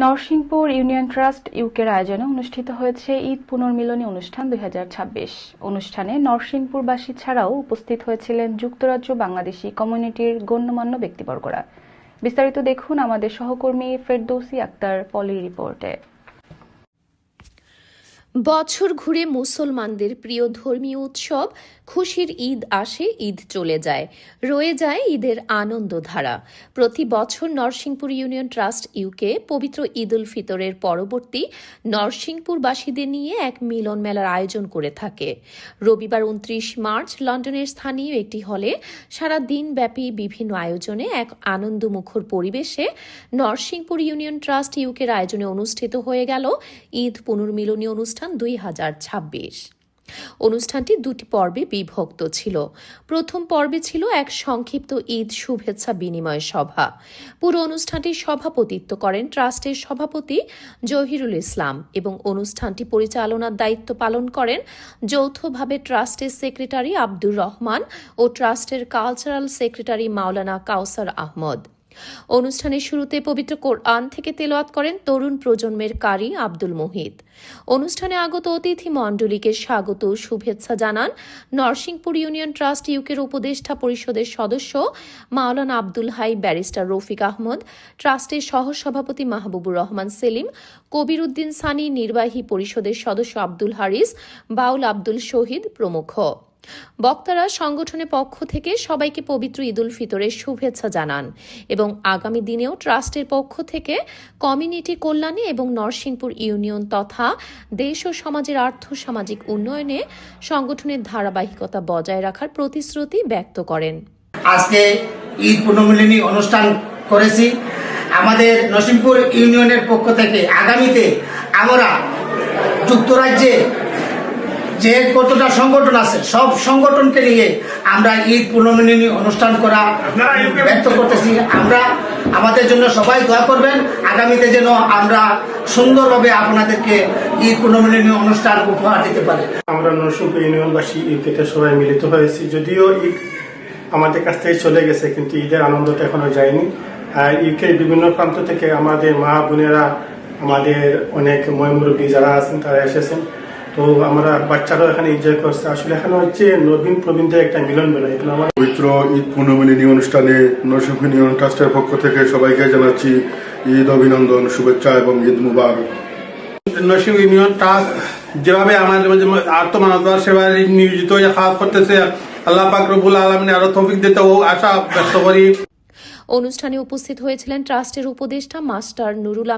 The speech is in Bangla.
নরসিংপুর ইউনিয়ন ট্রাস্ট ইউকের আয়োজনে অনুষ্ঠিত হয়েছে ঈদ পুনর্মিলনী অনুষ্ঠান 2026। অনুষ্ঠানে নরসিংপুরবাসী ছাড়াও উপস্থিত হয়েছিলেন যুক্তরাজ্য বাংলাদেশি কমিউনিটির গণ্যমান্য ব্যক্তিবর্গরা। বিস্তারিত দেখুন আমাদের সহকর্মী ফেরদৌসী আক্তার পলির রিপোর্টে। বছর ঘুরে মুসলমানদের প্রিয় ধর্মীয় উৎসব খুশির ঈদ আসে, ঈদ চলে যায়, রয়ে যায় ঈদের আনন্দধারা। প্রতি বছর নরসিংপুর ইউনিয়ন ট্রাস্ট ইউকে পবিত্র ঈদ উল ফিতরের পরবর্তী নরসিংপুরবাসীদের নিয়ে এক মিলন মেলার আয়োজন করে থাকে। রবিবার 29 মার্চ লন্ডনের স্থানীয় একটি হলে সারা দিনব্যাপী বিভিন্ন আয়োজনে এক আনন্দমুখর পরিবেশে নরসিংপুর ইউনিয়ন ট্রাস্ট ইউকের আয়োজনে অনুষ্ঠিত হয়ে গেল ঈদ পুনর্মিলনী অনুষ্ঠান 2026। অনুষ্ঠানটি দুটি পর্বে বিভক্ত ছিল। প্রথম পর্বে ছিল এক সংক্ষিপ্ত ঈদ শুভেচ্ছা বিনিময় সভা। পুরো অনুষ্ঠানটির সভাপতিত্ব করেন ট্রাস্টের সভাপতি জহিরুল ইসলাম এবং অনুষ্ঠানটি পরিচালনার দায়িত্ব পালন করেন যৌথভাবে ট্রাস্টের সেক্রেটারি আব্দুর রহমান ও ট্রাস্টের কালচারাল সেক্রেটারি মাওলানা কাউসার আহমদ। অনুষ্ঠানের শুরুতে পবিত্র কোরআন থেকে তেলাওয়াত করেন তরুণ প্রজন্মের কারি আব্দুল মুহিত। অনুষ্ঠানে আগত অতিথি মণ্ডলীকে স্বাগত ও শুভেচ্ছা জানান নরসিংপুর ইউনিয়ন ট্রাস্ট ইউকের উপদেষ্টা পরিষদের সদস্য মাওলানা আব্দুল হাই, ব্যারিস্টার রফিক আহমদ, ট্রাস্টের সহসভাপতি মাহবুবুর রহমান সেলিম, কবির উদ্দিন সানি, নির্বাহী পরিষদের সদস্য আব্দুল হারিস, বাউল আব্দুল শহীদ প্রমুখ। বক্তারা সংগঠনের পক্ষ থেকে সবাইকে পবিত্র ঈদ উল ফিতরের শুভেচ্ছা জানান এবং আগামী দিনেও ট্রাস্টের পক্ষ থেকে কমিউনিটি কল্যাণে এবং নরসিংপুর ইউনিয়ন তথা দেশ ও সমাজের আর্থ-সামাজিক উন্নয়নে সংগঠনের ধারাবাহিকতা বজায় রাখার প্রতিশ্রুতি ব্যক্ত করেন। আজকে ঈদ পুনর্মিলনী অনুষ্ঠান করেছি। আমাদের নরসিংপুর ইউনিয়নের পক্ষ থেকে আগামীতে আমরা যুক্তরাজ্যে যে কতটা সংগঠন আছে সব সংগঠনকে নিয়ে আমরা ঈদ পুনর্মিলনী অনুষ্ঠান করা ব্যক্ত করতেছি। আমরা আমাদের জন্য সবাই দোয়া করবেন, আগামীতে যেন আমরা সুন্দরভাবে আপনাদেরকে ঈদ পুনর্মিলনী অনুষ্ঠান উপহার দিতে পারি। আমরা নরসিংপুর ইউনিয়নবাসী ঈদকে সবাই মিলিত হয়েছি। যদিও ঈদ আমাদের কাছ থেকে চলে গেছে, কিন্তু ঈদের আনন্দটা এখনো যায়নি। আর ইউকের বিভিন্ন প্রান্ত থেকে আমাদের মা বোনেরা, আমাদের অনেক ময়মুরব্বী যারা আছেন তারা এসেছেন। তো আমরা বাচ্চারাও এখানে এনজয় করছে। আসলে এখানে হচ্ছে নবীন প্রবীণদের একটা মিলন মেলা। এখানে আমার পবিত্র ঈদ পুনর্মিলনী অনুষ্ঠানে নরসিংপুর ইউনিয়ন ট্রাস্টের পক্ষ থেকে সবাইকে জানাচ্ছি ঈদ অভিনন্দন, শুভেচ্ছা এবং ঈদ মুবারক। নরসিংপুর ইউনিয়ন ট্রাস্ট যেভাবে আমাদের আত্মমানবতার সেবায় নিয়োজিত কাজ করতেছে, আল্লাহ পাক রব্বুল আলামিন আরো তৌফিক দিতে ও আশা ব্যক্ত করি। অনুষ্ঠানে উপস্থিত হয়েছিলেন ট্রাস্টের উপদেষ্টা মাস্টার নুরুল